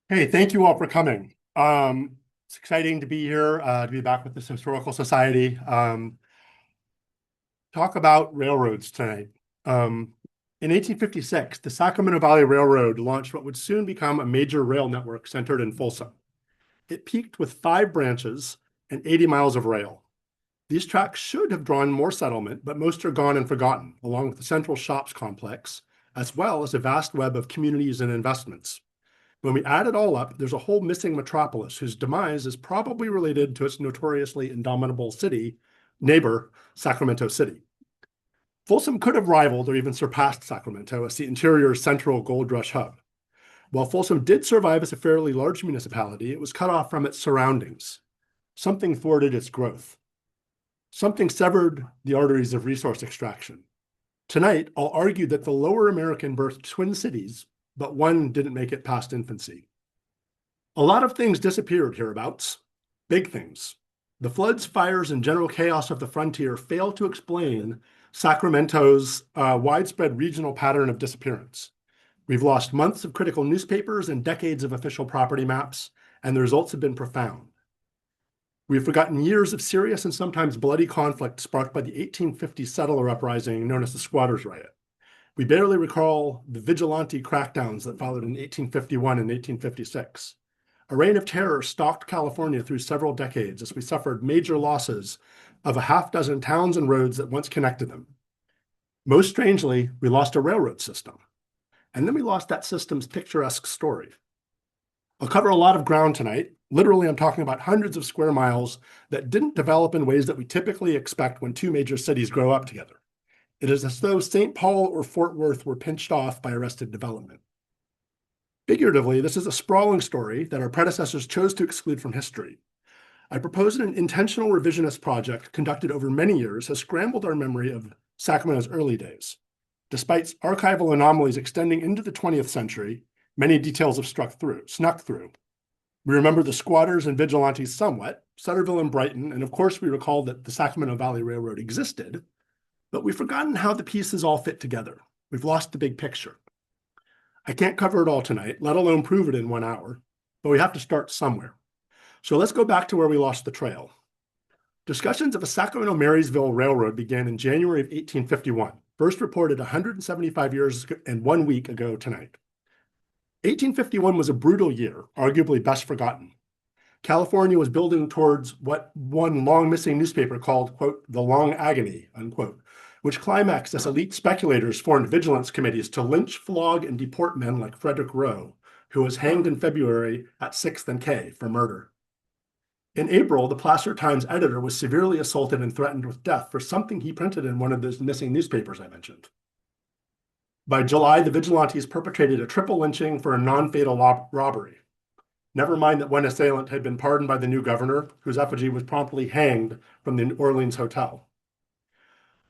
Hey, thank you all for coming. It's exciting to be here, to be back with this historical society. Talk about railroads tonight. In 1856, the Sacramento Valley Railroad launched what would soon become a major rail network centered in Folsom. It peaked with 5 branches and 80 miles of rail. These tracks should have drawn more settlement, but most are gone and forgotten, along with the central shops complex, as well as a vast web of communities and investments. When we add it all up, there's a whole missing metropolis whose demise is probably related to its notoriously indomitable neighbor, Sacramento City. Folsom could have rivaled or even surpassed Sacramento as the interior's central gold rush hub. While Folsom did survive as a fairly large municipality, it was cut off from its surroundings. Something thwarted its growth. Something severed the arteries of resource extraction. Tonight, I'll argue that the lower American birthed twin cities, but one didn't make it past infancy. A lot of things disappeared hereabouts, big things. The floods, fires, and general chaos of the frontier fail to explain Sacramento's widespread regional pattern of disappearance. We've lost months of critical newspapers and decades of official property maps, and the results have been profound. We've forgotten years of serious and sometimes bloody conflict sparked by the 1850 settler uprising known as the Squatters' Riot. We barely recall the vigilante crackdowns that followed in 1851 and 1856. A reign of terror stalked California through several decades as we suffered major losses of a half-dozen towns and roads that once connected them. Most strangely, we lost a railroad system, and then we lost that system's picturesque story. I'll cover a lot of ground tonight. Literally, I'm talking about hundreds of square miles that didn't develop in ways that we typically expect when two major cities grow up together. It is as though St. Paul or Fort Worth were pinched off by arrested development. Figuratively, this is a sprawling story that our predecessors chose to exclude from history. I propose an intentional revisionist project conducted over many years has scrambled our memory of Sacramento's early days. Despite archival anomalies extending into the 20th century, many details have snuck through. We remember the squatters and vigilantes somewhat, Sutterville and Brighton, and of course we recall that the Sacramento Valley Railroad existed, but we've forgotten how the pieces all fit together. We've lost the big picture. I can't cover it all tonight, let alone prove it in 1 hour, but we have to start somewhere. So let's go back to where we lost the trail. Discussions of a Sacramento-Marysville Railroad began in January of 1851, first reported 175 years and 1 week ago tonight. 1851 was a brutal year, arguably best forgotten. California was building towards what one long-missing newspaper called, quote, the long agony, unquote, which climaxed as elite speculators formed vigilance committees to lynch, flog, and deport men like Frederick Rowe, who was hanged in February at 6th and K for murder. In April, the Placer Times editor was severely assaulted and threatened with death for something he printed in one of those missing newspapers I mentioned. By July, the vigilantes perpetrated a triple lynching for a non-fatal robbery. Never mind that one assailant had been pardoned by the new governor, whose effigy was promptly hanged from the New Orleans hotel.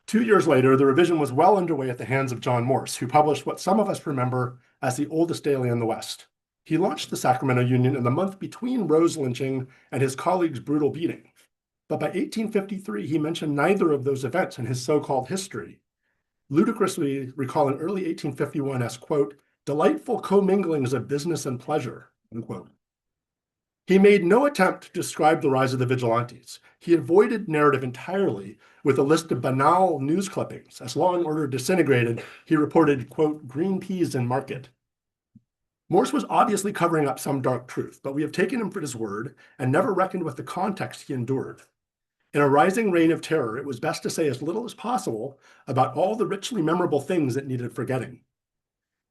2 years later, the revision was well underway at the hands of John Morse, who published what some of us remember as the oldest daily in the West. He launched the Sacramento Union in the month between Rowe's lynching and his colleague's brutal beating. But by 1853, he mentioned neither of those events in his so-called history, ludicrously recalling early 1851 as, quote, delightful comminglings of business and pleasure, unquote. He made no attempt to describe the rise of the vigilantes. He avoided narrative entirely with a list of banal news clippings. As law and order disintegrated, he reported, quote, green peas in market. Morse was obviously covering up some dark truth, but we have taken him for his word and never reckoned with the context he endured. In a rising reign of terror, it was best to say as little as possible about all the richly memorable things that needed forgetting.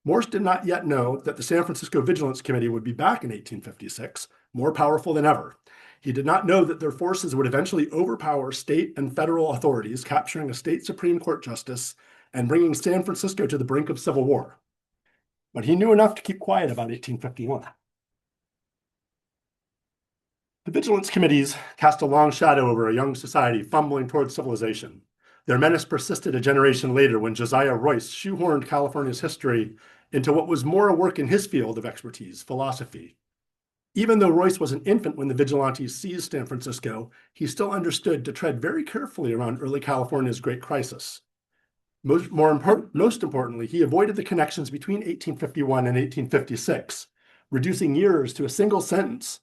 Morse did not yet know that the San Francisco Vigilance Committee would be back in 1856, more powerful than ever. He did not know that their forces would eventually overpower state and federal authorities, capturing a state Supreme Court justice and bringing San Francisco to the brink of civil war. But he knew enough to keep quiet about 1851. The vigilance committees cast a long shadow over a young society fumbling towards civilization. Their menace persisted a generation later when Josiah Royce shoehorned California's history into what was more a work in his field of expertise, philosophy. Even though Royce was an infant when the vigilantes seized San Francisco, he still understood to tread very carefully around early California's great crisis. Most importantly, he avoided the connections between 1851 and 1856, reducing years to a single sentence,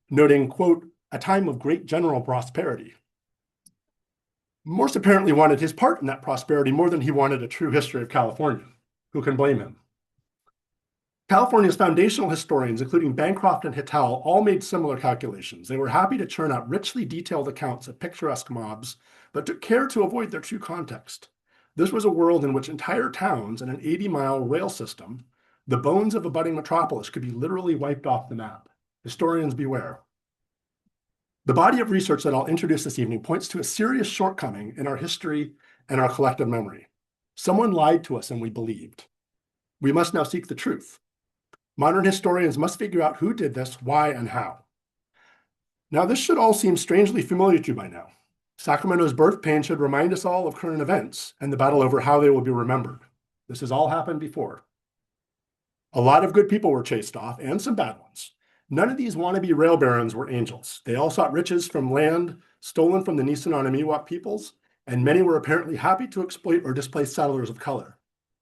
noting, quote, a time of great general prosperity. Morse apparently wanted his part in that prosperity more than he wanted a true history of California. Who can blame him? California's foundational historians, including Bancroft and Hittel, all made similar calculations. They were happy to churn out richly detailed accounts of picturesque mobs, but took care to avoid their true context. This was a world in which entire towns and an 80-mile rail system, the bones of a budding metropolis, could be literally wiped off the map. Historians beware. The body of research that I'll introduce this evening points to a serious shortcoming in our history and our collective memory. Someone lied to us and we believed. We must now seek the truth. Modern historians must figure out who did this, why, and how. Now, this should all seem strangely familiar to you by now. Sacramento's birth pain should remind us all of current events and the battle over how they will be remembered. This has all happened before. A lot of good people were chased off, and some bad ones. None of these wannabe rail barons were angels. They all sought riches from land stolen from the Nisenan and Miwok peoples, and many were apparently happy to exploit or displace settlers of color.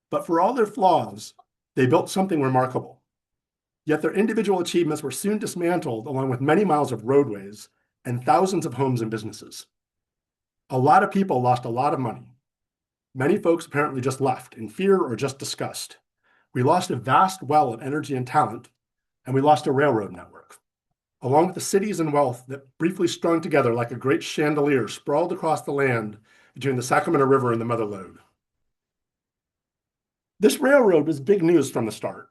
But for all their flaws, they built something remarkable. Yet their individual achievements were soon dismantled, along with many miles of roadways and thousands of homes and businesses. A lot of people lost a lot of money. Many folks apparently just left in fear or just disgust. We lost a vast well of energy and talent, and we lost a railroad network, along with the cities and wealth that briefly strung together like a great chandelier sprawled across the land between the Sacramento River and the Mother Lode. This railroad was big news from the start.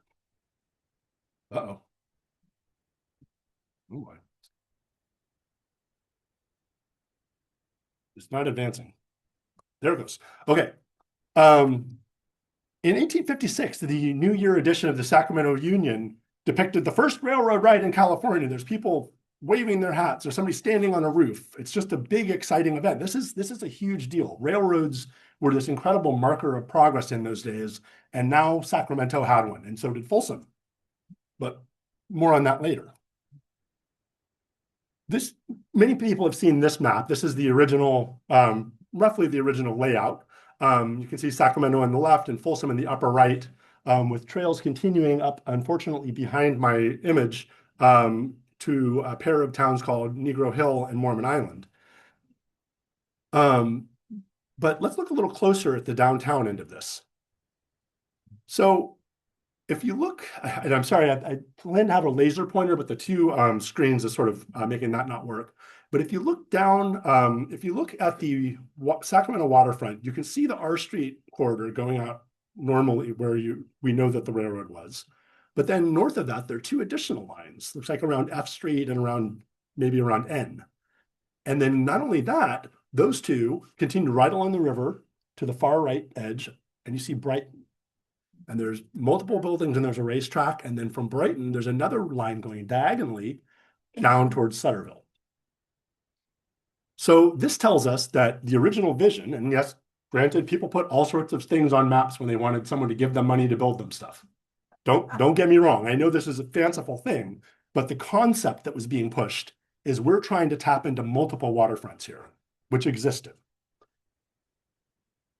Uh-oh. Ooh, it's not advancing. There it goes. Okay. In 1856, the New Year edition of the Sacramento Union depicted the first railroad ride in California. There's people waving their hats. There's somebody standing on a roof. It's just a big, exciting event. This is a huge deal. Railroads were this incredible marker of progress in those days, and now Sacramento had one, and so did Folsom. But more on that later. Many people have seen this map. This is the original, roughly the original layout. You can see Sacramento on the left and Folsom in the upper right, with trails continuing up, unfortunately, behind my image to a pair of towns called Negro Hill and Mormon Island. But let's look a little closer at the downtown end of this. So if you look, and I'm sorry, I plan to have a laser pointer, but the two screens is sort of making that not work. But if you look down, if you look at the Sacramento waterfront, you can see the R Street corridor going out normally where we know that the railroad was. But then north of that, there are two additional lines. Looks like around F Street and maybe around N. And then not only that, those two continue right along the river to the far right edge, and you see Brighton. And there's multiple buildings and there's a racetrack. And then from Brighton, there's another line going diagonally down towards Sutterville. So this tells us that the original vision, and yes, granted, people put all sorts of things on maps when they wanted someone to give them money to build them stuff. Don't get me wrong. I know this is a fanciful thing, but the concept that was being pushed is we're trying to tap into multiple waterfronts here, which existed.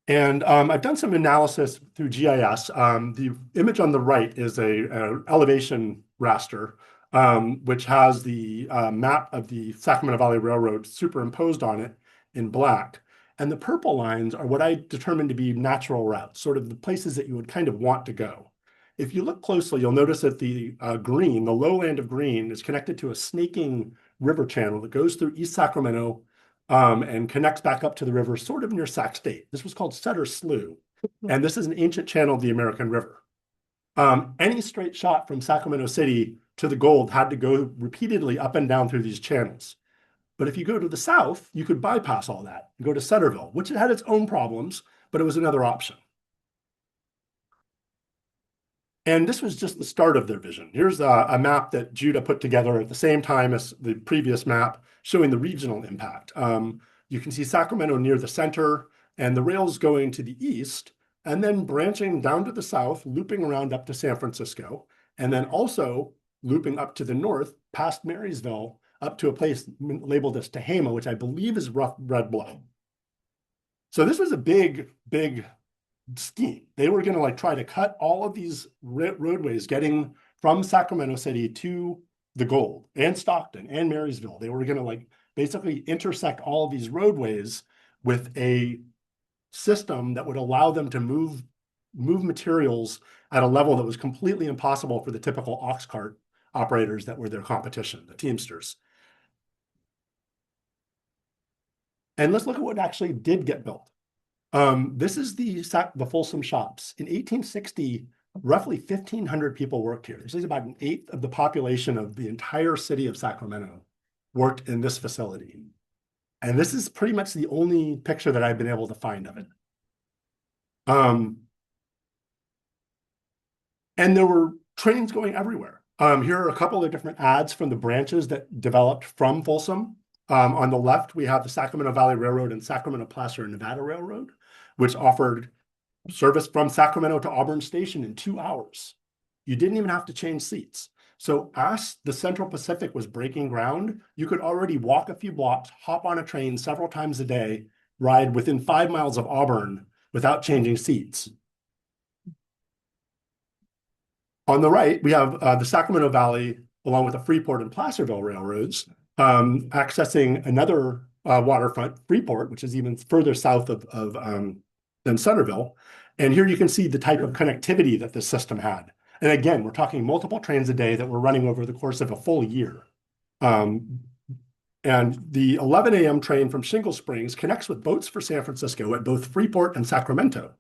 And I've done some analysis through GIS. The image on the right is a elevation raster, which has the map of the Sacramento Valley Railroad superimposed on it in black. And the purple lines are what I determined to be natural routes, sort of the places that you would kind of want to go. If you look closely, you'll notice that the green, the lowland of green, is connected to a snaking river channel that goes through East Sacramento and connects back up to the river, sort of near Sac State. This was called Sutter Slough, and this is an ancient channel of the American River. Any straight shot from Sacramento City to the gold had to go repeatedly up and down through these channels. But if you go to the south, you could bypass all that and go to Sutterville, which had its own problems, but it was another option. And this was just the start of their vision. Here's a map that Judah put together at the same time as the previous map, showing the regional impact. You can see Sacramento near the center and the rails going to the east, and then branching down to the south, looping around up to San Francisco, and then also looping up to the north, past Marysville, up to a place labeled as Tehama, which I believe is rough red blood. So this was a big, big scheme. They were going to try to cut all of these roadways getting from Sacramento City to the Gold and Stockton and Marysville. They were going to like basically intersect all of these roadways with a system that would allow them to move materials at a level that was completely impossible for the typical ox cart operators that were their competition, the Teamsters. And let's look at what actually did get built. This is the Folsom Shops. In 1860, roughly 1,500 people worked here. This is about an eighth of the population of the entire city of Sacramento worked in this facility. And this is pretty much the only picture that I've been able to find of it. And there were trains going everywhere. Here are a couple of different ads from the branches that developed from Folsom. On the left, we have the Sacramento Valley Railroad and Sacramento Placer Nevada Railroad, which offered service from Sacramento to Auburn Station in 2 hours. You didn't even have to change seats. So as the Central Pacific was breaking ground, you could already walk a few blocks, hop on a train several times a day, ride within 5 miles of Auburn without changing seats. On the right, we have the Sacramento Valley, along with the Freeport and Placerville railroads, accessing another waterfront, Freeport, which is even further south than Centerville. And here you can see the type of connectivity that this system had. And again, we're talking multiple trains a day that were running over the course of a full year. And the 11 a.m. train from Shingle Springs connects with boats for San Francisco at both Freeport and Sacramento.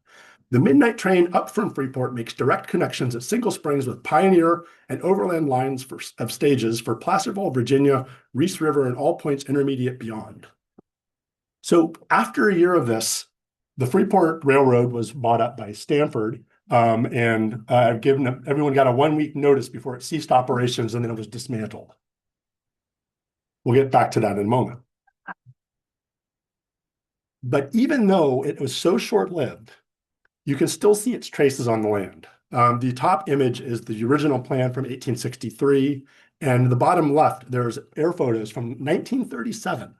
The midnight train up from Freeport makes direct connections at Single Springs with Pioneer and Overland lines of stages for Placerville, Virginia, Reese River, and all points intermediate beyond. So after a year of this, the Freeport Railroad was bought up by Stanford, and everyone got a 1-week notice before it ceased operations, and then it was dismantled. We'll get back to that in a moment. But even though it was so short-lived, you can still see its traces on the land. The top image is the original plan from 1863, and the bottom left, there's air photos from 1937.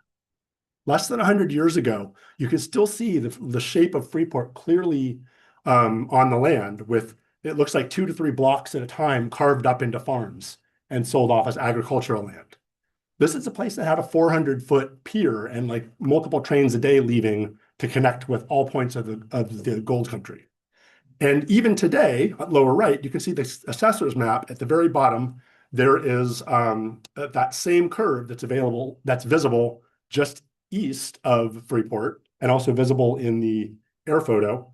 Less than 100 years ago, you can still see the shape of Freeport clearly on the land with, it looks like 2 to 3 blocks at a time carved up into farms and sold off as agricultural land. This is a place that had a 400-foot pier and like multiple trains a day leaving to connect with all points of the gold country. And even today, at lower right, you can see the assessor's map at the very bottom. There is that same curve that's visible just east of Freeport and also visible in the air photo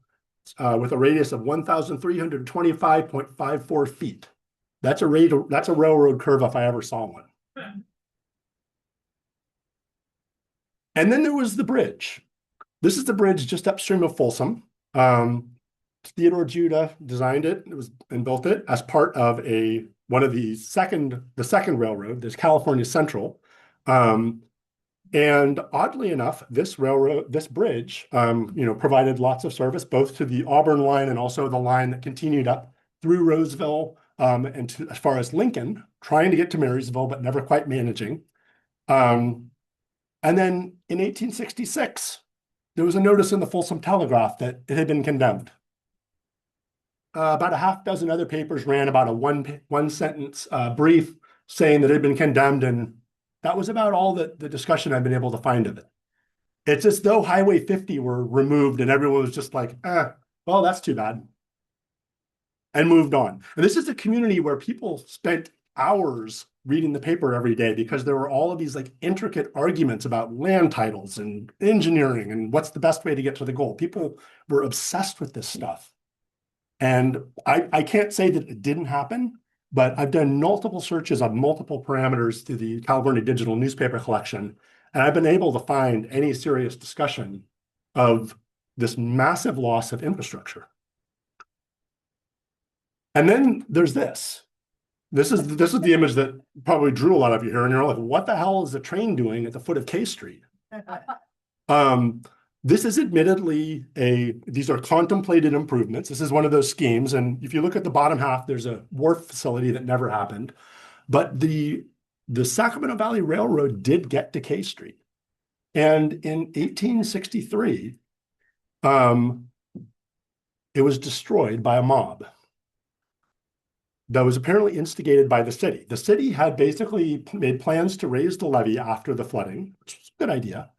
with a radius of 1,325.54 feet. That's a railroad curve if I ever saw one. And then there was the bridge. This is the bridge just upstream of Folsom. Theodore Judah designed it. And built it as part of the second railroad. There's California Central, and oddly enough, this bridge, provided lots of service both to the Auburn line and also the line that continued up through Roseville and as far as Lincoln, trying to get to Marysville but never quite managing. And then in 1866, there was a notice in the Folsom Telegraph that it had been condemned. About a half dozen other papers ran about a one sentence brief saying that it had been condemned, and that was about all the discussion I've been able to find of it. It's as though Highway 50 were removed and everyone was just like, well, that's too bad, and moved on. And this is a community where people spent hours reading the paper every day because there were all of these like intricate arguments about land titles and engineering and what's the best way to get to the goal. People were obsessed with this stuff. And I can't say that it didn't happen, but I've done multiple searches on multiple parameters through the California Digital Newspaper Collection, and I've been able to find any serious discussion of this massive loss of infrastructure. And then there's this. This is the image that probably drew a lot of you here, and you're like, what the hell is the train doing at the foot of K Street? This is admittedly these are contemplated improvements. This is one of those schemes, and if you look at the bottom half, there's a wharf facility that never happened. But the Sacramento Valley Railroad did get to K Street, and in 1863, it was destroyed by a mob. that was apparently instigated by the city. The city had basically made plans to raise the levee after the flooding, which was a good idea,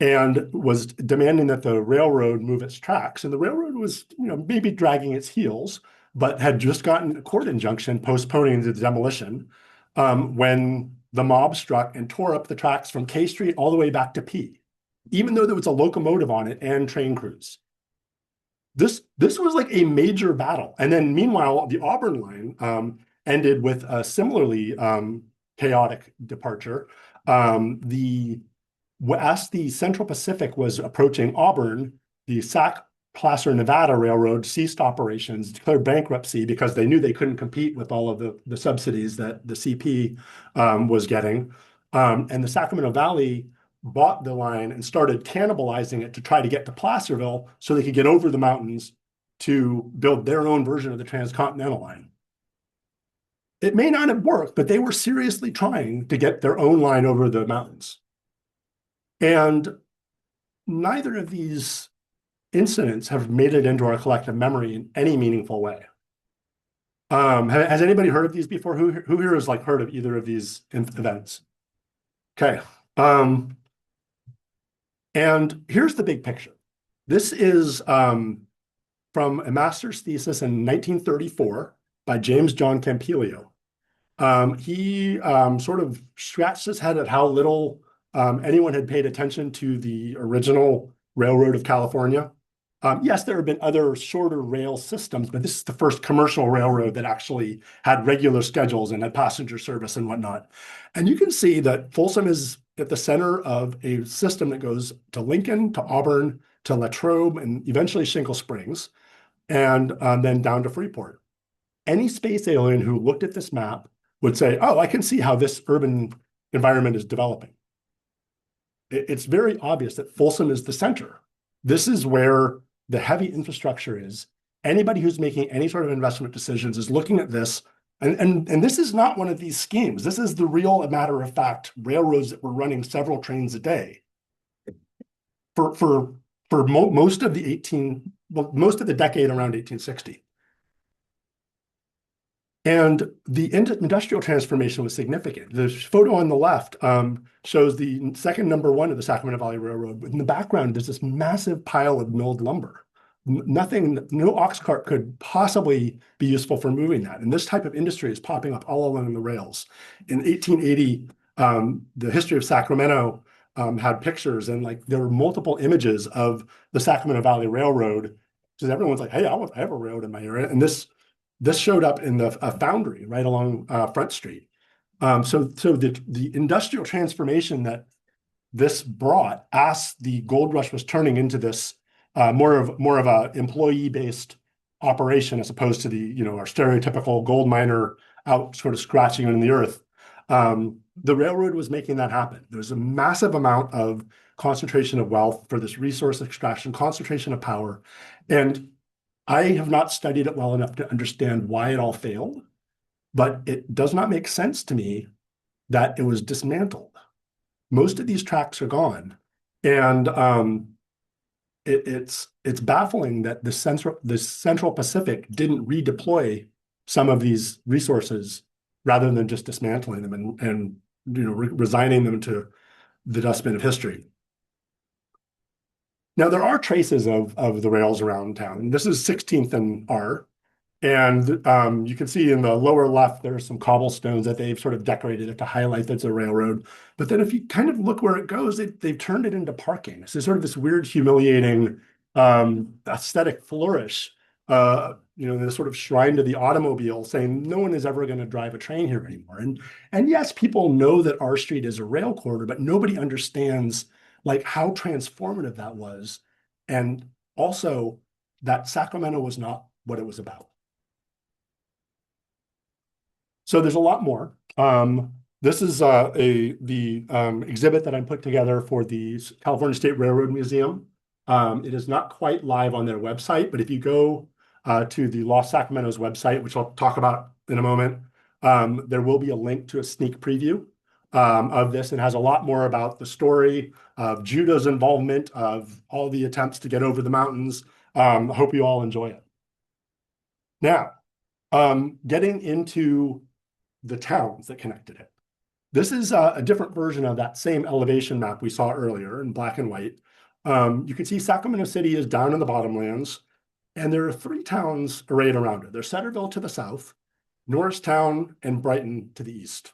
and was demanding that the railroad move its tracks. And the railroad was, maybe dragging its heels, but had just gotten a court injunction postponing the demolition when the mob struck and tore up the tracks from K Street all the way back to P, even though there was a locomotive on it and train crews. This was like a major battle. And then meanwhile, the Auburn line ended with a similarly chaotic departure. As the Central Pacific was approaching Auburn, the Sac Placer Nevada Railroad ceased operations, declared bankruptcy because they knew they couldn't compete with all of the subsidies that the CP was getting. And the Sacramento Valley bought the line and started cannibalizing it to try to get to Placerville so they could get over the mountains to build their own version of the transcontinental line. It may not have worked, but they were seriously trying to get their own line over the mountains. And neither of these incidents have made it into our collective memory in any meaningful way. Has anybody heard of these before? Who here has heard of either of these events? Okay. And here's the big picture. This is from a master's thesis in 1934 by James John Campilio. He sort of scratched his head at how little anyone had paid attention to the original Railroad of California. Yes, there have been other shorter rail systems, but this is the first commercial railroad that actually had regular schedules and had passenger service and whatnot. And you can see that Folsom is at the center of a system that goes to Lincoln, to Auburn, to Latrobe, and eventually Shingle Springs, and then down to Freeport. Any space alien who looked at this map would say, oh, I can see how this urban environment is developing. It's very obvious that Folsom is the center. This is where the heavy infrastructure is. Anybody who's making any sort of investment decisions is looking at this. And this is not one of these schemes. This is the real, matter of fact, railroads that were running several trains a day for most of the decade around 1860. And the industrial transformation was significant. The photo on the left shows the second number 1 of the Sacramento Valley Railroad. In the background, there's this massive pile of milled lumber. No ox cart could possibly be useful for moving that. And this type of industry is popping up all along the rails. In 1880, the history of Sacramento had pictures, and there were multiple images of the Sacramento Valley Railroad. Because everyone's like, hey, I have a railroad in my area. And this showed up in the foundry right along Front Street. So the industrial transformation that this brought, as the gold rush was turning into this more of a employee-based operation as opposed to our stereotypical gold miner out sort of scratching in the earth. The railroad was making that happen. There was a massive amount of concentration of wealth for this resource extraction, concentration of power. And I have not studied it well enough to understand why it all failed, but it does not make sense to me that it was dismantled. Most of these tracks are gone. And it's baffling that the Central Pacific didn't redeploy some of these resources rather than just dismantling them and resigning them to the dustbin of history. Now, there are traces of the rails around town. This is 16th and R. And you can see in the lower left, there's some cobblestones that they've sort of decorated it to highlight that's a railroad. But then if you kind of look where it goes, they've turned it into parking. So sort of this weird, humiliating aesthetic flourish, this sort of shrine to the automobile, saying no one is ever going to drive a train here anymore. And yes, people know that R Street is a rail corridor, but nobody understands how transformative that was. And also that Sacramento was not what it was about. So there's a lot more. This is the exhibit that I put together for the California State Railroad Museum. It is not quite live on their website, but if you go to the Los Sacramento's website, which I'll talk about in a moment, there will be a link to a sneak preview of this. It has a lot more about the story of Judah's involvement, of all the attempts to get over the mountains. I hope you all enjoy it. Now, getting into the towns that connected it. This is a different version of that same elevation map we saw earlier in black and white. You can see Sacramento City is down in the bottomlands, and there are three towns arrayed around it. There's Centerville to the south, Norristown, and Brighton to the east.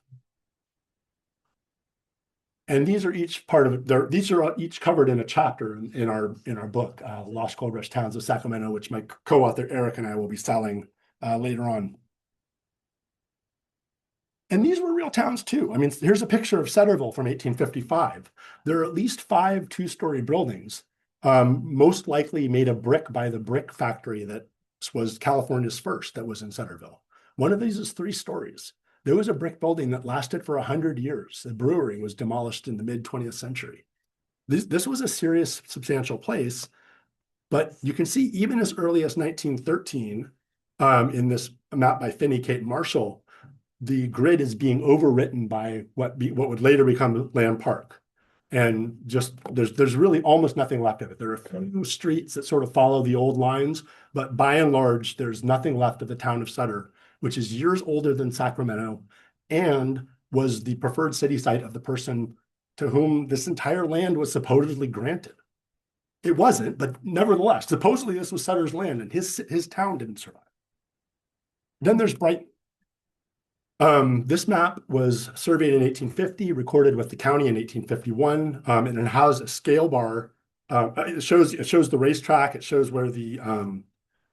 And these are each part of it. These are each covered in a chapter in our book, Lost Gold Rush Towns of Sacramento, which my co-author Eric and I will be selling later on. And these were real towns too. I mean, here's a picture of Centerville from 1855. There are at least 5 two-story buildings, most likely made of brick by the brick factory that was California's first that was in Centerville. One of these is 3 stories. There was a brick building that lasted for 100 years. The brewery was demolished in the mid-20th century. This was a serious, substantial place, but you can see even as early as 1913, in this map by Finney, Kate, and Marshall, the grid is being overwritten by what would later become Land Park. And just there's really almost nothing left of it. There are a few streets that sort of follow the old lines, but by and large, there's nothing left of the town of Sutter, which is years older than Sacramento and was the preferred city site of the person to whom this entire land was supposedly granted. It wasn't, but nevertheless, supposedly this was Sutter's land and his town didn't survive. Then there's Brighton. This map was surveyed in 1850, recorded with the county in 1851, and it has a scale bar. It shows the racetrack. It shows where the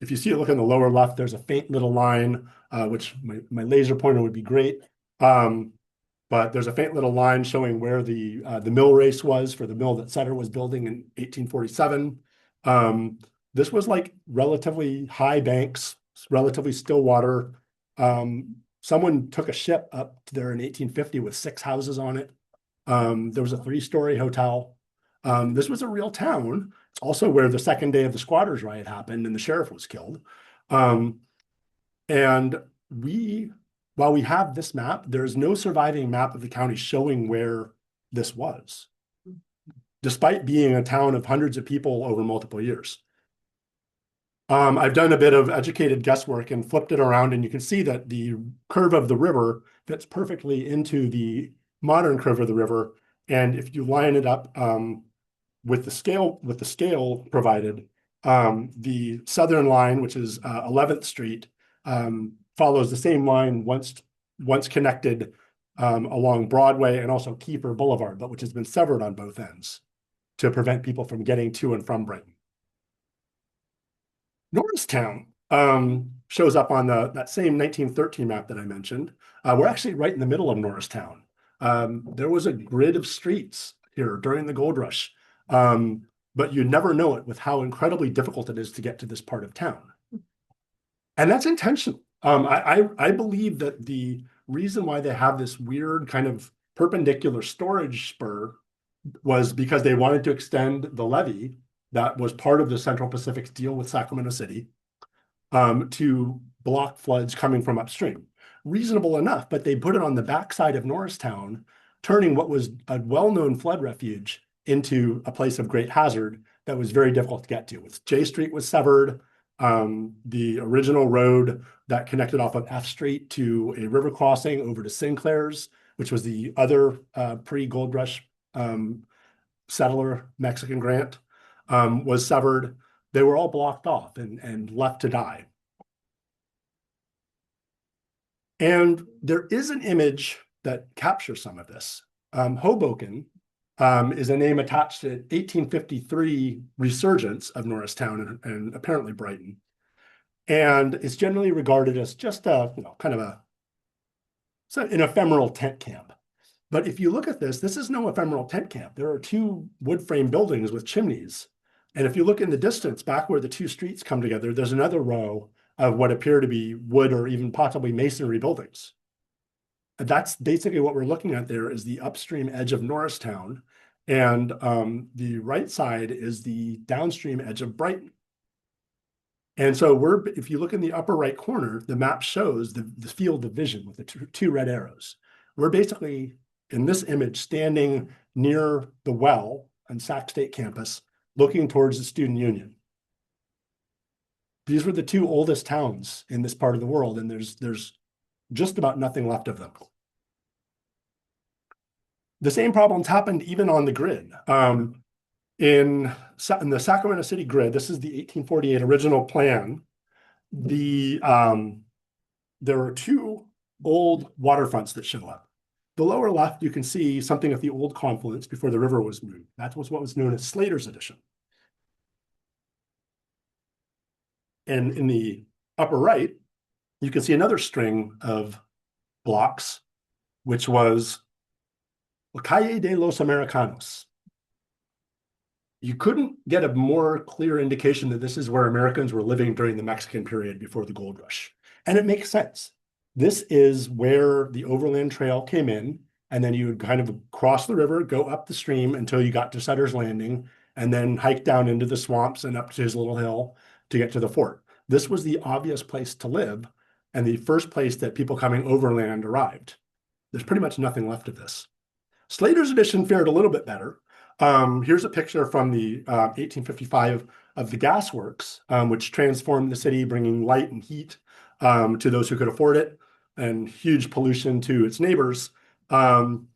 if you see it, look in the lower left, there's a faint little line, which my laser pointer would be great. But there's a faint little line showing where the mill race was for the mill that Sutter was building in 1847. This was like relatively high banks, relatively still water. Someone took a ship up there in 1850 with 6 houses on it. There was a 3-story hotel. This was a real town. It's also where the second day of the squatters' riot happened and the sheriff was killed. And while we have this map, there's no surviving map of the county showing where this was, despite being a town of hundreds of people over multiple years. I've done a bit of educated guesswork and flipped it around, and you can see that the curve of the river fits perfectly into the modern curve of the river. And if you line it up with the scale provided, the southern line, which is 11th Street, follows the same line once connected along Broadway and also Kiefer Boulevard, but which has been severed on both ends to prevent people from getting to and from Brighton. Norristown shows up on that same 1913 map that I mentioned. We're actually right in the middle of Norristown. There was a grid of streets here during the gold rush, but you never know it with how incredibly difficult it is to get to this part of town. And that's intentional. I believe that the reason why they have this weird kind of perpendicular storage spur was because they wanted to extend the levee that was part of the Central Pacific's deal with Sacramento City to block floods coming from upstream. Reasonable enough, but they put it on the backside of Norristown, turning what was a well-known flood refuge into a place of great hazard that was very difficult to get to. J Street was severed. The original road that connected off of F Street to a river crossing over to Sinclair's, which was the other pre-Gold Rush settler Mexican grant, was severed. They were all blocked off and left to die. And there is an image that captures some of this. Hoboken is a name attached to 1853 resurgence of Norristown and apparently Brighton. And it's generally regarded as just an ephemeral tent camp. But if you look at this is no ephemeral tent camp. There are 2 wood frame buildings with chimneys. And if you look in the distance, back where the 2 streets come together, there's another row of what appear to be wood or even possibly masonry buildings. And that's basically what we're looking at there is the upstream edge of Norristown. And the right side is the downstream edge of Brighton. And so if you look in the upper right corner, the map shows the field of vision with the 2 red arrows. We're basically, in this image, standing near the well on Sac State campus, looking towards the student union. These were the two oldest towns in this part of the world, and there's just about nothing left of them. The same problems happened even on the grid. In the Sacramento City grid, this is the 1848 original plan. There are two old waterfronts that show up. The lower left, you can see something of the old confluence before the river was moved. That was what was known as Slater's Addition. And in the upper right, you can see another string of blocks, which was La Calle de los Americanos. You couldn't get a more clear indication that this is where Americans were living during the Mexican period before the gold rush. And it makes sense. This is where the overland trail came in, and then you would kind of cross the river, go up the stream until you got to Sutter's Landing, and then hike down into the swamps and up to his little hill to get to the fort. This was the obvious place to live and the first place that people coming overland arrived. There's pretty much nothing left of this. Slater's Addition fared a little bit better. Here's a picture from the 1855 of the gasworks, which transformed the city, bringing light and heat to those who could afford it, and huge pollution to its neighbors. And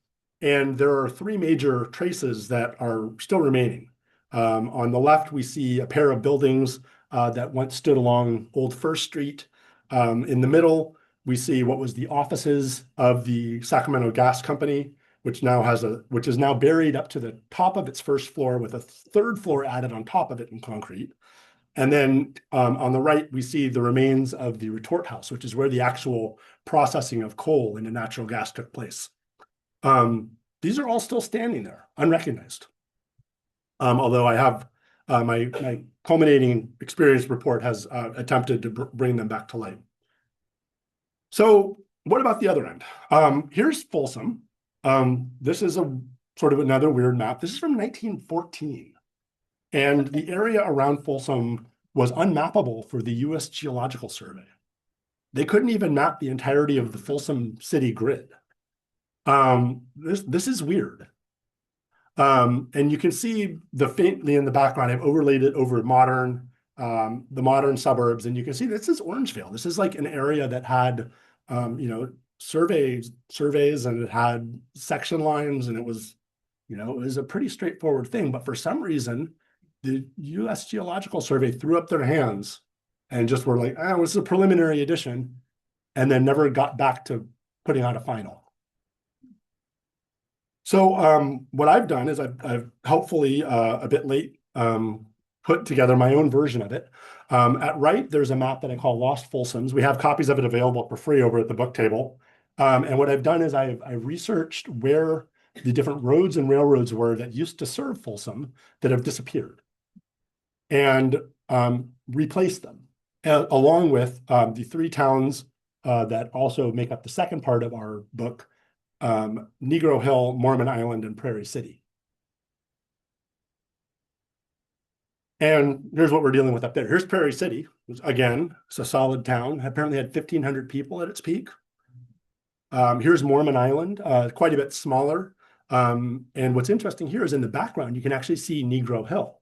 there are three major traces that are still remaining. On the left, we see a pair of buildings that once stood along Old First Street. In the middle, we see what was the offices of the Sacramento Gas Company, which is now buried up to the top of its first floor with a third floor added on top of it in concrete. And then on the right, we see the remains of the retort house, which is where the actual processing of coal into natural gas took place. These are all still standing there, unrecognized. Although I have my culminating experience report has attempted to bring them back to light. So what about the other end? Here's Folsom. This is a sort of another weird map. This is from 1914. And the area around Folsom was unmappable for the US Geological Survey. They couldn't even map the entirety of the Folsom city grid. This is weird. And you can see faintly in the background, I've overlaid it over the modern suburbs. And you can see this is Orangevale. This is like an area that had, surveys, and it had section lines, and it was a pretty straightforward thing. But for some reason, the US Geological Survey threw up their hands and just were like, oh, this is a preliminary edition, and then never got back to putting out a final. So what I've done is I've helpfully, a bit late, put together my own version of it. At right, there's a map that I call Lost Folsoms. We have copies of it available for free over at the book table. And what I've done is I researched where the different roads and railroads were that used to serve Folsom that have disappeared, and replaced them, along with the three towns that also make up the second part of our book, Negro Hill, Mormon Island, and Prairie City. And here's what we're dealing with up there. Here's Prairie City, which, again, it's a solid town. Apparently had 1,500 people at its peak. Here's Mormon Island, quite a bit smaller. And what's interesting here is in the background, you can actually see Negro Hill,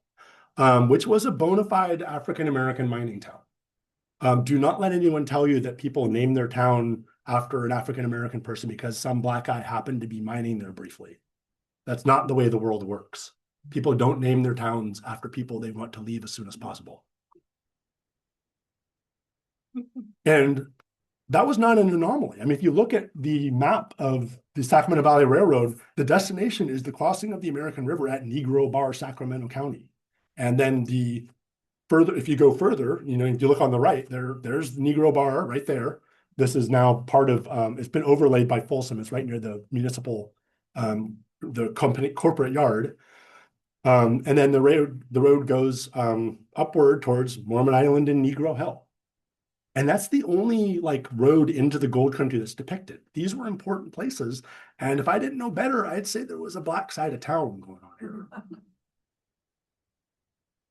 which was a bona fide African-American mining town. Do not let anyone tell you that people name their town after an African-American person because some black guy happened to be mining there briefly. That's not the way the world works. People don't name their towns after people they want to leave as soon as possible. And that was not an anomaly. I mean, if you look at the map of the Sacramento Valley Railroad, the destination is the crossing of the American River at Negro Bar, Sacramento County. And then if you go further, if you look on the right, there's Negro Bar right there. This is now part of, it's been overlaid by Folsom. It's right near the municipal, the corporate yard. And then the road goes upward towards Mormon Island and Negro Hill. And that's the only road into the gold country that's depicted. These were important places. And if I didn't know better, I'd say there was a black side of town going on here.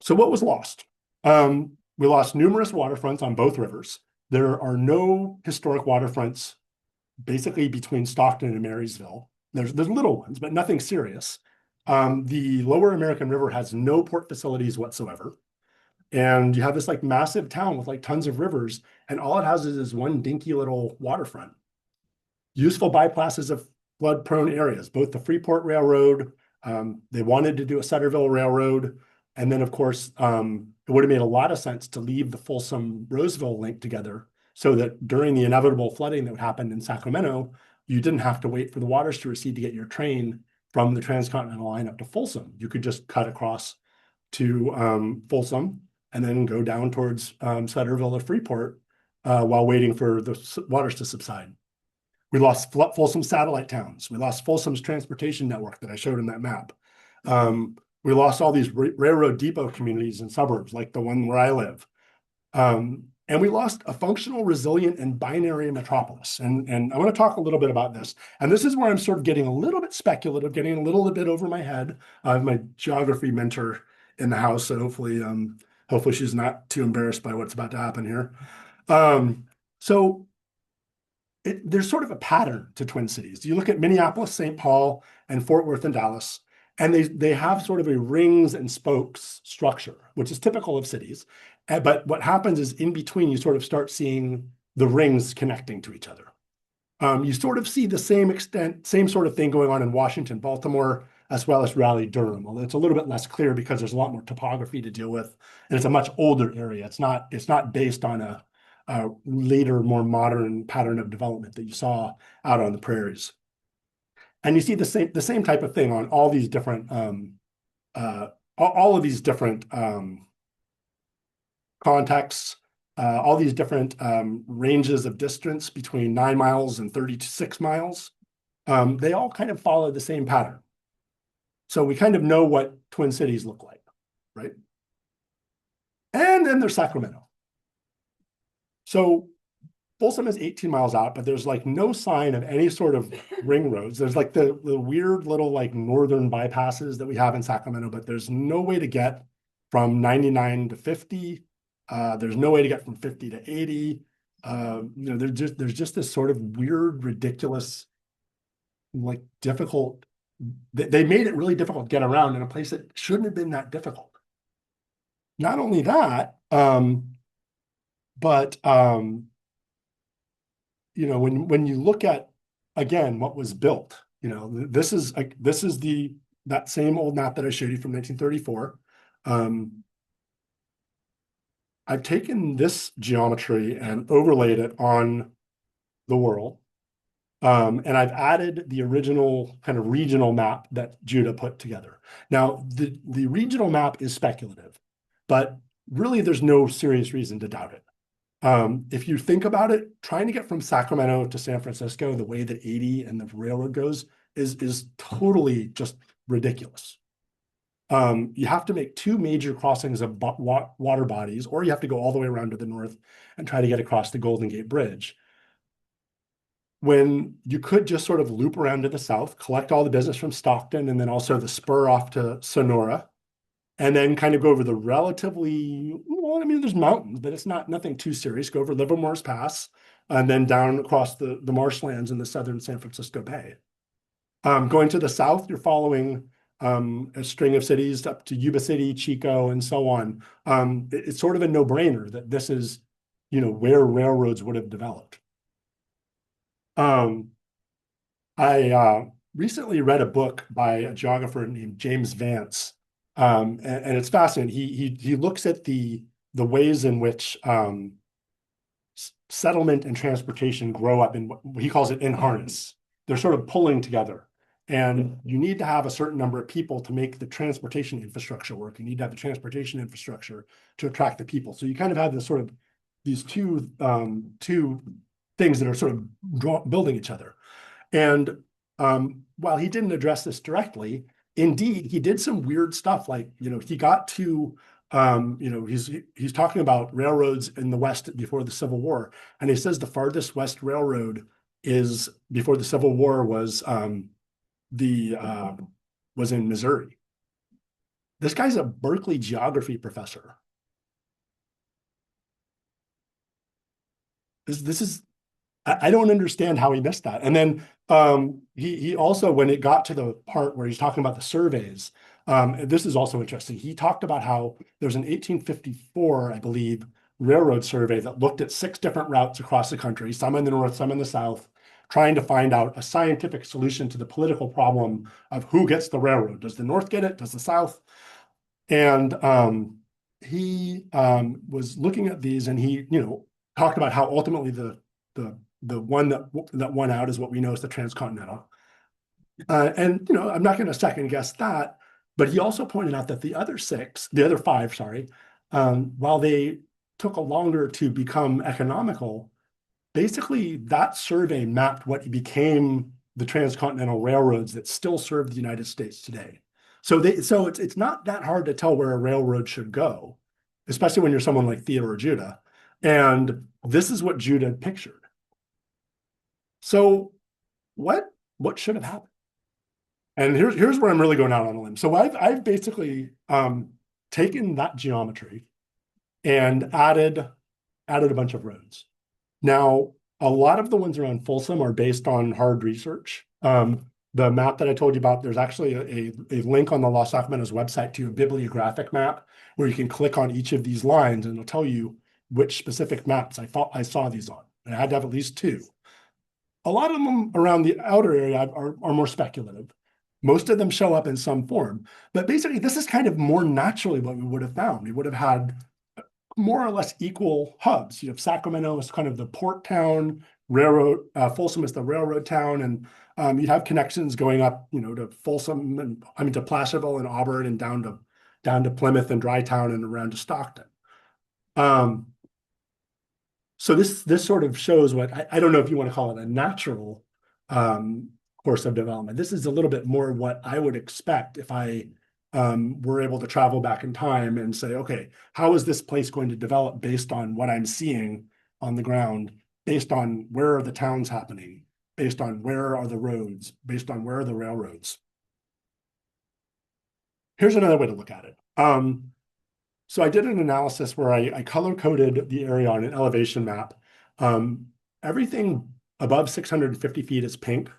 So what was lost? We lost numerous waterfronts on both rivers. There are no historic waterfronts basically between Stockton and Marysville. There's little ones, but nothing serious. The lower American River has no port facilities whatsoever. And you have this like massive town with like tons of rivers, and all it has is this one dinky little waterfront. Useful bypasses of flood-prone areas, both the Freeport Railroad, they wanted to do a Sutterville Railroad, and then of course, it would have made a lot of sense to leave the Folsom-Roseville link together so that during the inevitable flooding that would happen in Sacramento, you didn't have to wait for the waters to recede to get your train from the transcontinental line up to Folsom. You could just cut across to Folsom and then go down towards Sutterville or Freeport while waiting for the waters to subside. We lost Folsom satellite towns. We lost Folsom's transportation network that I showed in that map. We lost all these railroad depot communities and suburbs like the one where I live. And we lost a functional, resilient, and binary metropolis. And I want to talk a little bit about this. And this is where I'm sort of getting a little bit speculative, getting a little bit over my head. I have my geography mentor in the house, so hopefully she's not too embarrassed by what's about to happen here. So there's sort of a pattern to Twin Cities. You look at Minneapolis, St. Paul, and Fort Worth and Dallas, and they have sort of a rings and spokes structure, which is typical of cities. But what happens is in between, you sort of start seeing the rings connecting to each other. You sort of see the same sort of thing going on in Washington, Baltimore, as well as Raleigh-Durham. Although it's a little bit less clear because there's a lot more topography to deal with, and it's a much older area. It's not based on a later, more modern pattern of development that you saw out on the prairies. And you see the same type of thing on all these different all of these different contexts, all these different ranges of distance between 9 miles and 36 miles. They all kind of follow the same pattern. So we kind of know what Twin Cities look like, right? And then there's Sacramento. So Folsom is 18 miles out, but there's like no sign of any sort of ring roads. There's like the weird little like northern bypasses that we have in Sacramento, but there's no way to get from 99 to 50. There's no way to get from 50 to 80. There's just this sort of weird, ridiculous, like difficult. They made it really difficult to get around in a place that shouldn't have been that difficult. Not only that, but when you look at again what was built, this is that same old map that I showed you from 1934. I've taken this geometry and overlaid it on the world. And I've added the original kind of regional map that Judah put together. Now, the regional map is speculative, but really there's no serious reason to doubt it. If you think about it, trying to get from Sacramento to San Francisco the way that 80 and the railroad goes is totally just ridiculous. You have to make two major crossings of water bodies, or you have to go all the way around to the north and try to get across the Golden Gate Bridge. When you could just sort of loop around to the south, collect all the business from Stockton, and then also the spur off to Sonora, and then kind of go over the relatively, well, I mean, there's mountains, but it's nothing too serious. Go over Livermore's Pass, and then down across the marshlands in the southern San Francisco Bay. Going to the south, you're following a string of cities up to Yuba City, Chico, and so on. It's sort of a no-brainer that this is, where railroads would have developed. I recently read a book by a geographer named James Vance, and it's fascinating. He looks at the ways in which settlement and transportation grow up in what he calls it in harness. They're sort of pulling together. And you need to have a certain number of people to make the transportation infrastructure work. You need to have the transportation infrastructure to attract the people. So you kind of have this sort of these two things that are sort of building each other. And while he didn't address this directly, indeed, he did some weird stuff. Like, he got to, he's talking about railroads in the West before the Civil War. And he says the farthest West railroad is before the Civil War was in Missouri. This guy's a Berkeley geography professor. This is, I don't understand how he missed that. And then he also, when it got to the part where he's talking about the surveys, This is also interesting. He talked about how there's an 1854, I believe, railroad survey that looked at 6 different routes across the country, some in the north, some in the south, trying to find out a scientific solution to the political problem of who gets the railroad. Does the north get it? Does the south? And he was looking at these, and he, talked about how ultimately the one that won out is what we know as the transcontinental. And I'm not going to second guess that, but he also pointed out that the other five, sorry, while they took a longer to become economical, basically that survey mapped what became the transcontinental railroads that still serve the United States today. So it's not that hard to tell where a railroad should go, especially when you're someone like Theodore Judah. And this is what Judah pictured. So what should have happened? And here's where I'm really going out on a limb. So I've basically taken that geometry and added a bunch of roads. Now, a lot of the ones around Folsom are based on hard research. The map that I told you about, there's actually a link on the Los Sacramentos website to a bibliographic map where you can click on each of these lines and it'll tell you which specific maps I saw these on. And I had to have at least 2. A lot of them around the outer area are more speculative. Most of them show up in some form. But basically, this is kind of more naturally what we would have found. We would have had more or less equal hubs. You have Sacramento as kind of the port town, Folsom is the railroad town, and you'd have connections going up, to Folsom and to Placerville and Auburn and down to Plymouth and Dry Town and around to Stockton. So this sort of shows what I don't know if you want to call it a natural course of development. This is a little bit more what I would expect if I were able to travel back in time and say, okay, how is this place going to develop based on what I'm seeing on the ground, based on where are the towns happening, based on where are the roads, based on where are the railroads. Here's another way to look at it. So I did an analysis where I color-coded the area on an elevation map. Everything above 650 feet is pink.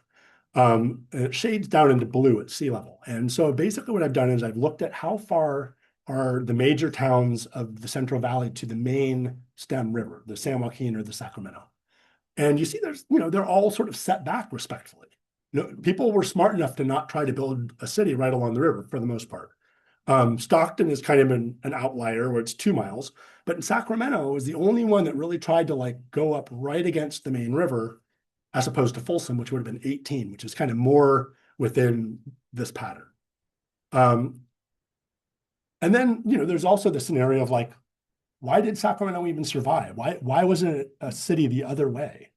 And it shades down into blue at sea level. And so basically what I've done is I've looked at how far are the major towns of the Central Valley to the main stem river, the San Joaquin or the Sacramento. And you see they're all sort of set back respectfully. People were smart enough to not try to build a city right along the river for the most part. Stockton is kind of an outlier where it's 2 miles, but in Sacramento is the only one that really tried to go up right against the main river, as opposed to Folsom, which would have been 18, which is kind of more within this pattern. And then, there's also the scenario of why did Sacramento even survive? Why wasn't it a city the other way?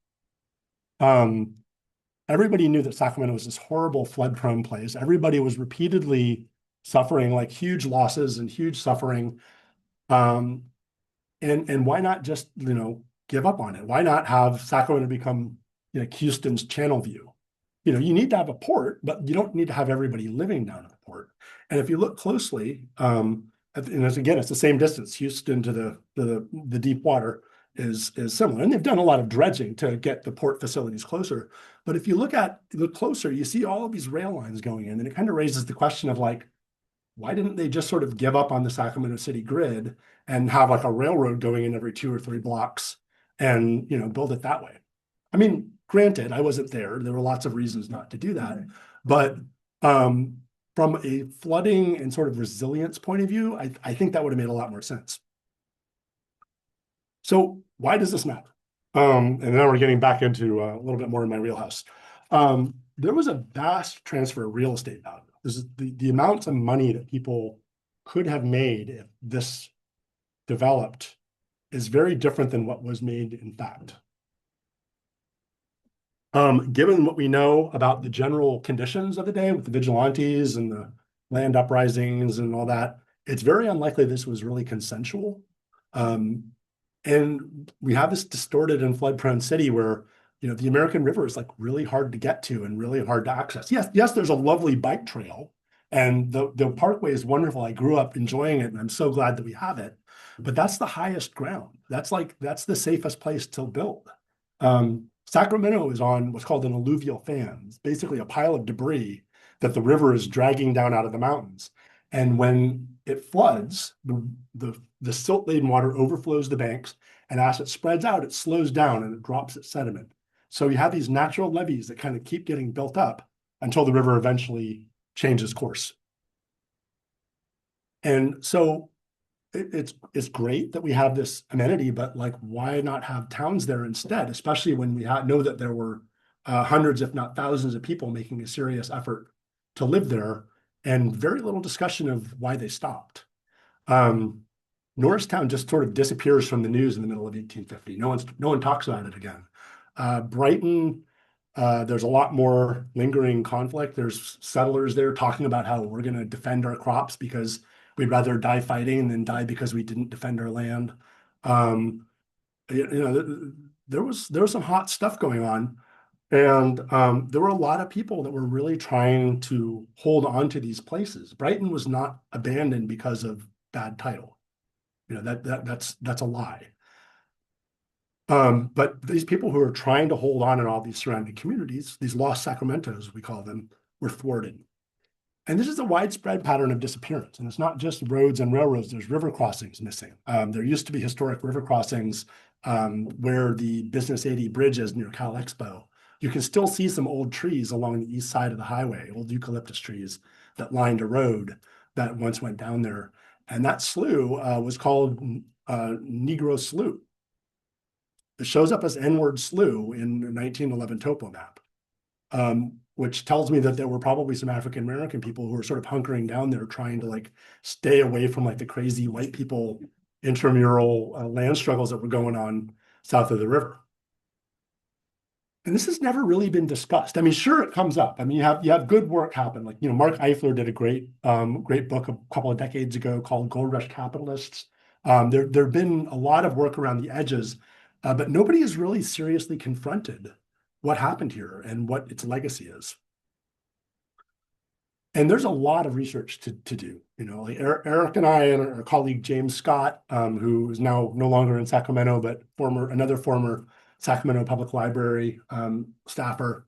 Everybody knew that Sacramento was this horrible flood-prone place. Everybody was repeatedly suffering huge losses and huge suffering. And why not just, give up on it? Why not have Sacramento become Houston's Channelview? You need to have a port, but you don't need to have everybody living down at the port. And if you look closely, and again, it's the same distance. Houston to the deep water is similar, and they've done a lot of dredging to get the port facilities closer. But if you look closer, you see all of these rail lines going in, and it kind of raises the question of why didn't they just sort of give up on the Sacramento City grid and have a railroad going in every 2 or 3 blocks and build it that way? I mean, granted, I wasn't there. There were lots of reasons not to do that. But from a flooding and sort of resilience point of view, I think that would have made a lot more sense. So why does this matter? And now we're getting back into a little bit more in my wheelhouse. There was a vast transfer of real estate value. This is the amounts of money that people could have made if this developed is very different than what was made in fact. Given what we know about the general conditions of the day with the vigilantes and the land uprisings and all that, it's very unlikely this was really consensual. And we have this distorted and flood-prone city where, the American River is really hard to get to and really hard to access. Yes, there's a lovely bike trail and the parkway is wonderful. I grew up enjoying it and I'm so glad that we have it, but that's the highest ground. That's the safest place to build. Sacramento is on what's called an alluvial fan. It's basically a pile of debris that the river is dragging down out of the mountains. And when it floods, the silt-laden water overflows the banks, and as it spreads out, it slows down and it drops its sediment. So you have these natural levees that kind of keep getting built up until the river eventually changes course. And so it's great that we have this amenity, but like, why not have towns there instead? Especially when we know that there were hundreds, if not thousands, of people making a serious effort to live there, and very little discussion of why they stopped. Norristown just sort of disappears from the news in the middle of 1850. No one talks about it again. Brighton, there's a lot more lingering conflict. There's settlers there talking about how we're going to defend our crops because we'd rather die fighting than die because we didn't defend our land. There was some hot stuff going on, and there were a lot of people that were really trying to hold on to these places. Brighton was not abandoned because of bad title. That's a lie. But these people who are trying to hold on in all these surrounding communities, these lost Sacramentos, we call them, were thwarted. And this is a widespread pattern of disappearance. And it's not just roads and railroads, there's river crossings missing. There used to be historic river crossings where the Business 80 Bridge is near Cal Expo. You can still see some old trees along the east side of the highway, old eucalyptus trees that lined a road that once went down there. And that slough was called Negro Slough. It shows up as N-word slough in the 1911 topo map, which tells me that there were probably some African American people who were sort of hunkering down there trying to like stay away from like the crazy white people intramural land struggles that were going on south of the river. And this has never really been discussed. I mean, sure, it comes up. I mean, you have good work happen. Like, Mark Eifler did a great book a couple of decades ago called Gold Rush Capitalists. There have been a lot of work around the edges, but nobody has really seriously confronted what happened here and what its legacy is. And there's a lot of research to do. Like Eric and I and our colleague James Scott, who is now no longer in Sacramento, but another former Sacramento Public Library staffer.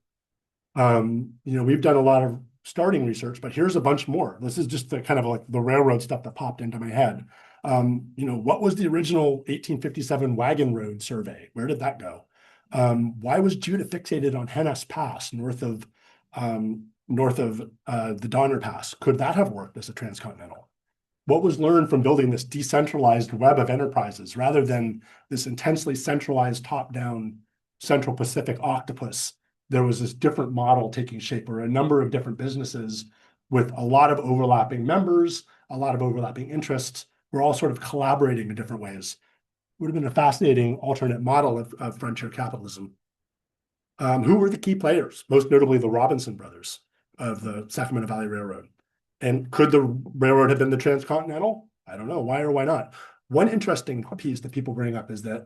We've done a lot of starting research, but here's a bunch more. This is just the kind of like the railroad stuff that popped into my head. What was the original 1857 wagon road survey? Where did that go? Why was Judah fixated on Hennes Pass north of the Donner Pass? Could that have worked as a transcontinental? What was learned from building this decentralized web of enterprises rather than this intensely centralized top-down Central Pacific octopus? There was this different model taking shape where a number of different businesses with a lot of overlapping members, a lot of overlapping interests, were all sort of collaborating in different ways. Would have been a fascinating alternate model of frontier capitalism. Who were the key players? Most notably the Robinson brothers of the Sacramento Valley Railroad. And could the railroad have been the transcontinental? I don't know. Why or why not? One interesting piece that people bring up is that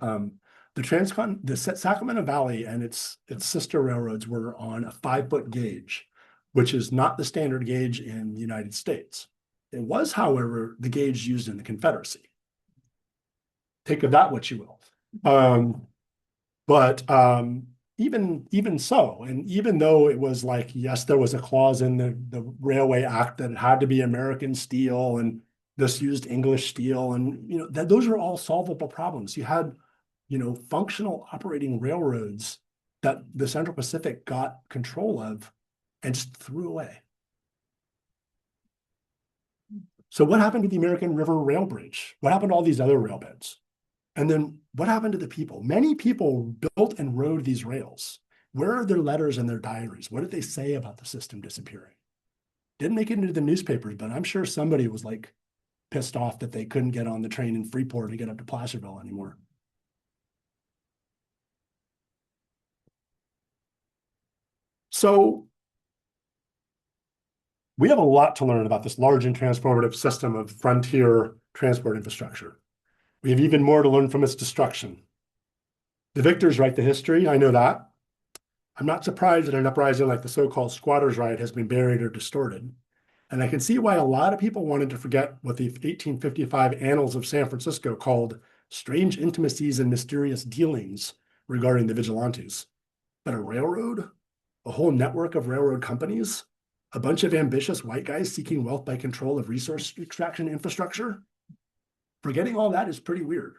the Sacramento Valley and its sister railroads were on a 5-foot gauge, which is not the standard gauge in the United States. It was, however, the gauge used in the Confederacy. Take of that what you will. But even so, and even though it was like, yes, there was a clause in the Railway Act that it had to be American steel and this used English steel, and those are all solvable problems. You had functional operating railroads that the Central Pacific got control of and just threw away. So what happened to the American River Rail Bridge? What happened to all these other rail beds? And then what happened to the people? Many people built and rode these rails. Where are their letters and their diaries? What did they say about the system disappearing? Didn't make it into the newspapers, but I'm sure somebody was like pissed off that they couldn't get on the train in Freeport and get up to Placerville anymore. So we have a lot to learn about this large and transformative system of frontier transport infrastructure. We have even more to learn from its destruction. The victors write the history, I know that. I'm not surprised that an uprising like the so-called squatters' riot has been buried or distorted. And I can see why a lot of people wanted to forget what the 1855 Annals of San Francisco called strange intimacies and mysterious dealings regarding the vigilantes. But a railroad, a whole network of railroad companies, A bunch of ambitious white guys seeking wealth by control of resource extraction infrastructure? Forgetting all that is pretty weird.